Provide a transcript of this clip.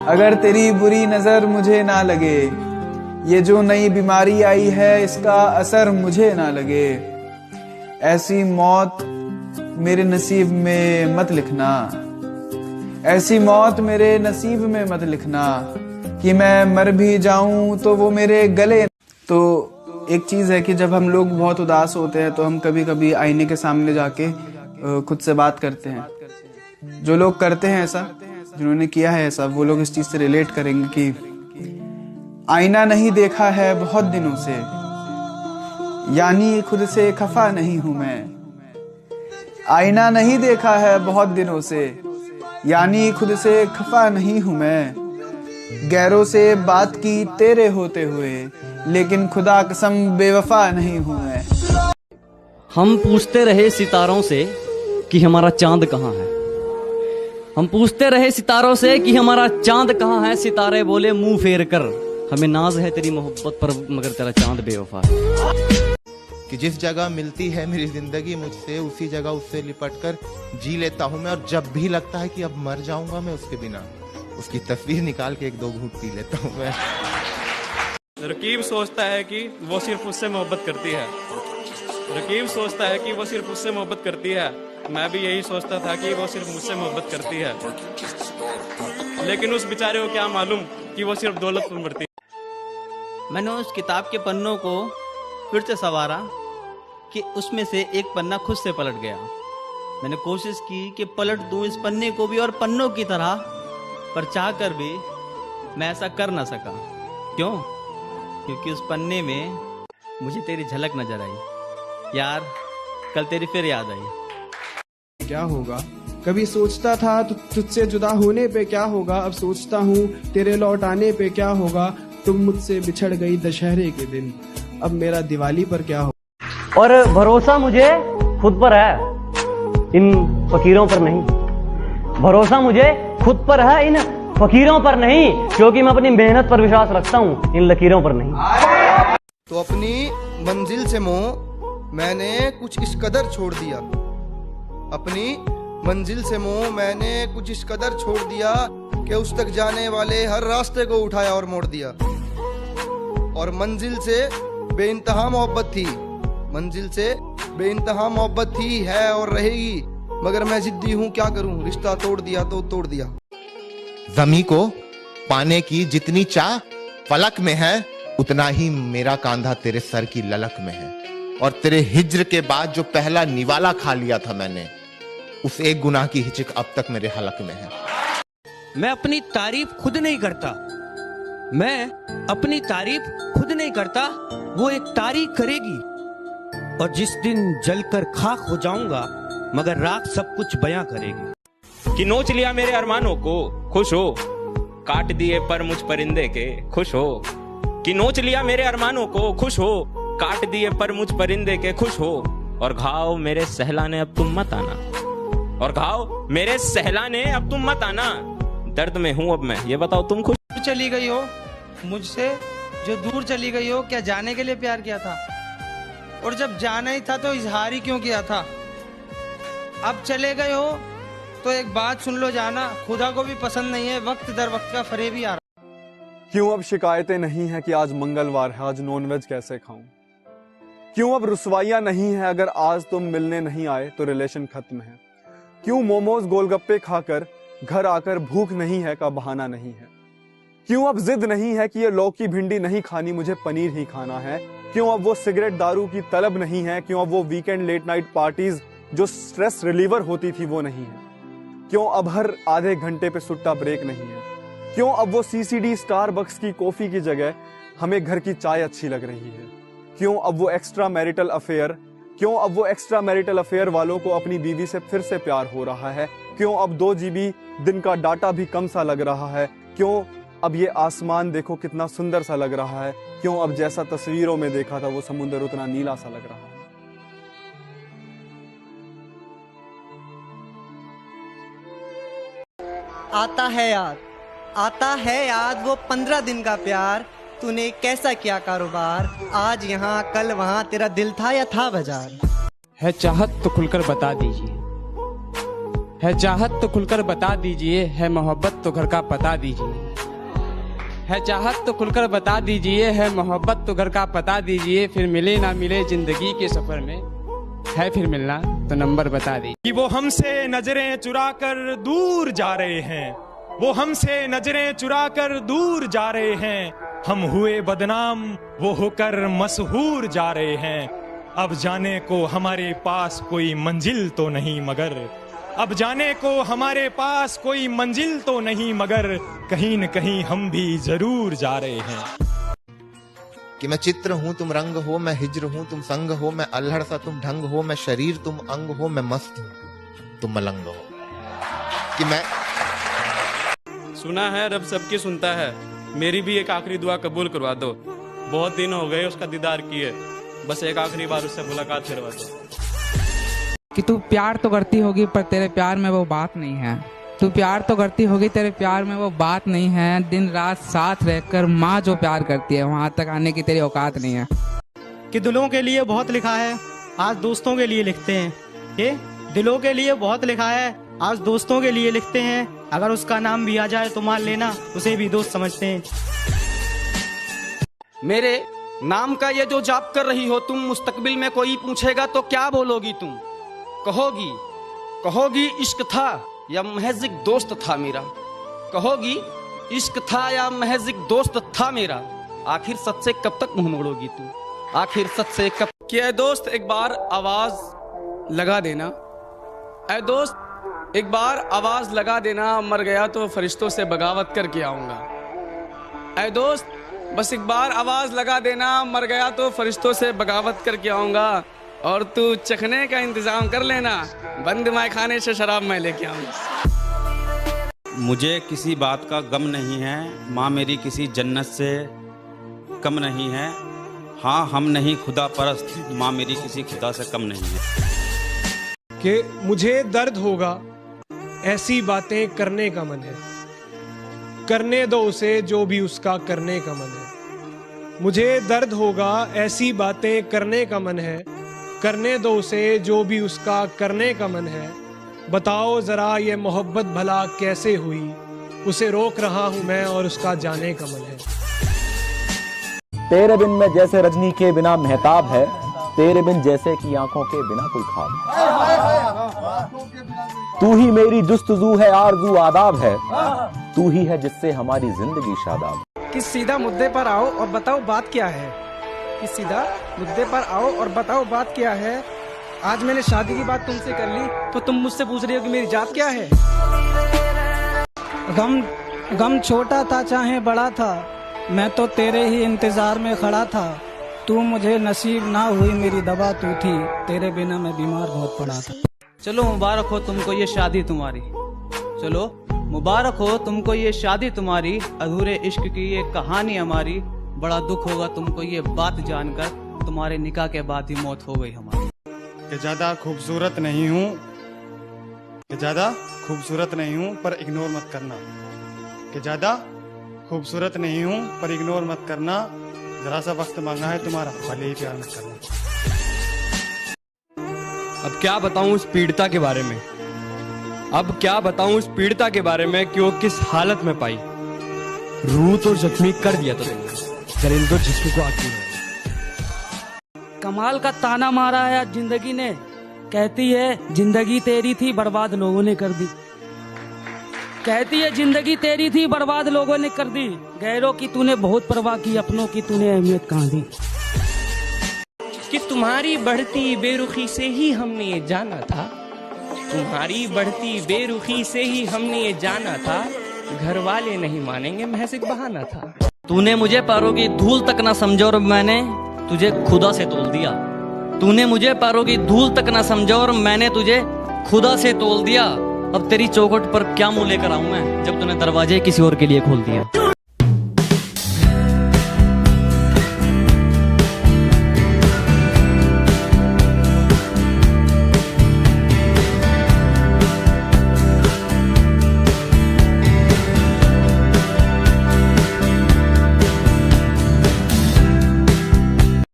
अगर तेरी बुरी नजर मुझे ना लगे, ये जो नई बीमारी आई है इसका असर मुझे ना लगे, ऐसी मौत मेरे नसीब में मत लिखना, ऐसी मौत मेरे नसीब में मत लिखना कि मैं मर भी जाऊं तो वो मेरे गले। तो एक चीज़ है कि जब हम लोग बहुत उदास होते हैं तो हम कभी कभी आईने के सामने जाके खुद से बात करते हैं। जो लोग करते हैं ऐसा, जिन्होंने किया है ऐसा, वो लोग इस चीज़ से रिलेट करेंगे कि आईना नहीं देखा है बहुत दिनों से, यानी खुद से खफा नहीं हूं मैं। आईना नहीं देखा है बहुत दिनों से, यानी खुद से खफा नहीं हूं मैं। गैरों से बात की तेरे होते हुए, लेकिन खुदा कसम बेवफा नहीं हूं मैं। हम पूछते रहे सितारों से कि हमारा चांद कहाँ है, हम पूछते रहे सितारों से कि हमारा चांद कहाँ है। सितारे बोले मुंह फेर कर, हमें नाज है तेरी मोहब्बत पर मगर तेरा चांद बेवफा है। कि जिस जगह मिलती है मेरी जिंदगी मुझसे, उसी जगह उससे लिपट कर जी लेता हूँ मैं। और जब भी लगता है कि अब मर जाऊंगा मैं उसके बिना, उसकी तस्वीर निकाल के एक दो घूंट पी लेता हूँ मैं। रकीब सोचता है कि वो सिर्फ उससे मोहब्बत करती है, रकीब सोचता है कि वो सिर्फ उससे मोहब्बत करती है। मैं भी यही सोचता था कि वो सिर्फ मुझसे मोहब्बत करती है, लेकिन उस बेचारे को क्या मालूम कि वो सिर्फ दौलत पर मरती है। मैंने उस किताब के पन्नों को फिर से संवारा कि उसमें से एक पन्ना खुद से पलट गया। मैंने कोशिश की कि पलट दूं इस पन्ने को भी और पन्नों की तरह, पर चाह कर भी मैं ऐसा कर ना सका। क्यों? क्योंकि उस पन्ने में मुझे तेरी झलक नजर आई। यार कल तेरी फिर याद आई। क्या होगा? कभी सोचता था तुझसे जुदा होने पे क्या होगा, अब सोचता हूँ तेरे लौट आने पे क्या होगा। तुम मुझसे बिछड़ गई दशहरे के दिन, अब मेरा दिवाली पर क्या होगा। और भरोसा मुझे खुद पर है, इन फकीरों पर नहीं। भरोसा मुझे खुद पर है, इन फकीरों पर नहीं, क्योंकि मैं अपनी मेहनत पर विश्वास रखता हूँ, इन लकीरों पर नहीं। तो अपनी मंजिल से मोह मैंने कुछ इस कदर छोड़ दिया, अपनी मंजिल से मोह मैंने कुछ इस कदर छोड़ दिया कि उस तक जाने वाले हर रास्ते को उठाया और मोड़ दिया। और मंजिल से बेइंतहा मोहब्बत थी, मंजिल से बेइंतहा मोहब्बत थी, है और रहेगी, मगर मैं जिद्दी हूँ, क्या करूँ, रिश्ता तोड़ दिया तो तोड़ दिया। जमी को पाने की जितनी चाह फलक में है, उतना ही मेरा कांधा तेरे सर की ललक में है। और तेरे हिज्र के बाद जो पहला निवाला खा लिया था मैंने, उस एक गुनाह की हिचक अब तक मेरे हलक में है। मैं अपनी तारीफ खुद नहीं करता, मैं अपनी तारीफ खुद नहीं करता, वो एक तारीफ करेगी। और जिस दिन जलकर खाक हो जाऊंगा, मगर राख सब कुछ बयां करेगी। कि नोच लिया मेरे अरमानों को, खुश हो, काट दिए पर मुझ परिंदे के, खुश हो। कि नोच लिया मेरे अरमानों को, खुश हो, काट दिए पर मुझ परिंदे के, खुश हो। और घाव मेरे सहलाने अब तुम मत आना, और घाव मेरे सहलाने अब तुम मत आना। दर्द में हूं अब मैं, ये बताओ तुम खुश? चली गई हो मुझसे, जो दूर चली गई हो, क्या जाने के लिए प्यार किया था? और जब जाना ही था तो इजहार ही क्यों किया था? अब चले गए हो तो एक बात सुन लो जाना, खुदा को भी पसंद नहीं है वक्त दर वक्त का फरेब ही आ रहा। क्यों अब शिकायतें नहीं है कि आज मंगलवार है, आज नॉनवेज कैसे खाऊं? क्यों अब रुसवाइयां नहीं है अगर आज तुम मिलने नहीं आए तो रिलेशन खत्म है? क्यों मोमोज गोलगप्पे खाकर घर आकर भूख नहीं है का बहाना नहीं है? क्यों अब जिद नहीं है कि ये लौकी भिंडी नहीं खानी, मुझे पनीर ही खाना है? क्यों अब वो सिगरेट दारू की तलब नहीं है? क्यों अब वो वीकेंड लेट नाइट पार्टीज जो स्ट्रेस रिलीवर होती थी वो नहीं है? क्यों अब हर आधे घंटे पे सुट्टा ब्रेक नहीं है? क्यों अब वो सीसीडी स्टारबक्स की कॉफी की जगह हमें घर की चाय अच्छी लग रही है? क्यों अब वो एक्स्ट्रा मैरिटल अफेयर, क्यों अब वो एक्स्ट्रा मैरिटल अफेयर वालों को अपनी बीवी से फिर से प्यार हो रहा है? क्यों अब 2 GB दिन का डाटा भी कम सा लग रहा है? क्यों अब ये आसमान देखो कितना सुंदर सा लग रहा है? क्यों अब जैसा तस्वीरों में देखा था वो समुद्र उतना नीला सा लग रहा है? आता है याद, आता है याद वो 15 दिन का प्यार, तूने कैसा किया कारोबार, आज यहाँ कल वहाँ, तेरा दिल था या था बाजार। है चाहत तो खुलकर बता दीजिए, है चाहत तो खुलकर बता दीजिए, है मोहब्बत तो घर का पता दीजिए। है चाहत तो खुलकर बता दीजिए, है मोहब्बत तो घर का पता दीजिए। फिर मिले ना मिले जिंदगी के सफर में, है फिर मिलना तो नंबर बता दीजिए। कि वो हमसे नजरें चुरा कर दूर जा रहे हैं, वो हमसे नजरें चुरा कर दूर जा रहे हैं। हम हुए बदनाम, वो होकर मशहूर जा रहे हैं। अब जाने को हमारे पास कोई मंजिल तो नहीं मगर, अब जाने को हमारे पास कोई मंजिल तो नहीं मगर, कहीं न कहीं हम भी जरूर जा रहे हैं। कि मैं चित्र हूं तुम रंग हो, मैं हिज्र हूं तुम संग हो, मैं अल्हड़ सा तुम ढंग हो, मैं शरीर तुम अंग हो, मैं मस्त हूं तुम मलंग हो। कि मैं सुना है रब सबकी सुनता है, मेरी भी एक आखिरी दुआ कबूल करवा दो। बहुत दिन हो गए उसका दीदार किए, बस एक आखिरी बार उससे मुलाकात करवा दो। कि तू प्यार तो करती होगी पर तेरे प्यार में वो बात नहीं है, तू प्यार तो करती होगी तेरे प्यार में वो बात नहीं है। दिन रात साथ रहकर माँ जो प्यार करती है, वहाँ तक आने की तेरी औकात नहीं है। कि दिलों के लिए बहुत लिखा है, आज दोस्तों के लिए लिखते हैं। ये दिलों के लिए बहुत लिखा है, आज दोस्तों के लिए लिखते हैं। अगर उसका नाम भी आ जाए तो मान लेना उसे भी दोस्त समझते हैं। मेरे नाम का ये जो जाप कर रही हो तुम, मुस्तकबिल में कोई पूछेगा तो क्या बोलोगी तुम? कहोगी इश्क था या महज एक दोस्त था मेरा, कहोगी इश्क था या महज एक दोस्त था मेरा। आखिर सच से कब तक मुंह मोड़ोगी तुम, आखिर सच से कब? कि ऐ दोस्त एक बार आवाज लगा देना, ऐ दोस्त एक बार आवाज लगा देना, मर गया तो फरिश्तों से बगावत करके आऊंगा। ऐ दोस्त बस एक बार आवाज लगा देना, मर गया तो फरिश्तों से बगावत करके आऊंगा। और तू चखने का इंतजाम कर लेना, बंद माय खाने से शराब मैं लेके आऊंगा। मुझे किसी बात का गम नहीं है, माँ मेरी किसी जन्नत से कम नहीं है। हाँ हम नहीं खुदा परस्त, माँ मेरी किसी खुदा से कम नहीं है। कि मुझे दर्द होगा ऐसी बातें करने का मन है, करने दो उसे जो भी उसका करने का मन है। मुझे दर्द होगा ऐसी बातें करने का मन है, करने दो उसे जो भी उसका करने का मन है। बताओ जरा ये मोहब्बत भला कैसे हुई, उसे रोक रहा हूं मैं और उसका जाने का मन है। तेरे बिन में जैसे रजनी के बिना महताब है, तेरे बिन जैसे की आंखों के बिना कोई ख्वाब। तू ही मेरी जुस्तजू है, आरजू आदाब है, तू ही है जिससे हमारी जिंदगी शादाब। कि सीधा मुद्दे पर आओ और बताओ बात क्या है, कि सीधा मुद्दे पर आओ और बताओ बात क्या है। आज मैंने शादी की बात तुमसे कर ली तो तुम मुझसे पूछ रही हो कि मेरी जात क्या है। गम छोटा था चाहे बड़ा था, मैं तो तेरे ही इंतजार में खड़ा था। तू मुझे नसीब ना हुई मेरी दवा तू थी, तेरे बिना मैं बीमार बहुत पड़ा था। चलो मुबारक हो तुमको ये शादी तुम्हारी, चलो मुबारक हो तुमको ये शादी तुम्हारी। अधूरे इश्क की ये कहानी हमारी। बड़ा दुख होगा तुमको ये बात जानकर, तुम्हारे निकाह के बाद ही मौत हो गई हमारी। कि ज्यादा खूबसूरत नहीं हूँ, कि ज्यादा खूबसूरत नहीं हूँ पर इग्नोर मत करना, कि ज्यादा खूबसूरत नहीं हूँ पर इग्नोर मत करना। जरा सा वक्त मांगा है तुम्हारा, भले ही प्यार मत करना। अब क्या बताऊं उस पीड़िता के बारे में, अब क्या बताऊं उस पीड़िता के बारे में कि वो किस हालत में पाई। रूह तो जख्मी कर दिया था तुमने, करें तो जिस्म को आग है। कमाल का ताना मारा है आज जिंदगी ने, कहती है जिंदगी तेरी थी बर्बाद लोगों ने कर दी। कहती है जिंदगी तेरी थी बर्बाद लोगों ने कर दी। गैरों की तूने बहुत परवाह की, अपनों की तूने अहमियत कहाँ दी। कि तुम्हारी बढ़ती बेरुखी से ही हमने ये जाना था, तुम्हारी बढ़ती बेरुखी से ही हमने ये जाना था। घर वाले नहीं मानेंगे महज एक बहाना था। तूने मुझे पैरों की धूल तक ना समझा और मैंने तुझे खुदा से तोल दिया। तूने मुझे पैरों की धूल तक ना समझा और मैंने तुझे खुदा से तोल दिया। अब तेरी चौखट पर क्या मुंह लेकर आऊं मैं, जब तूने दरवाजे किसी और के लिए खोल दिया।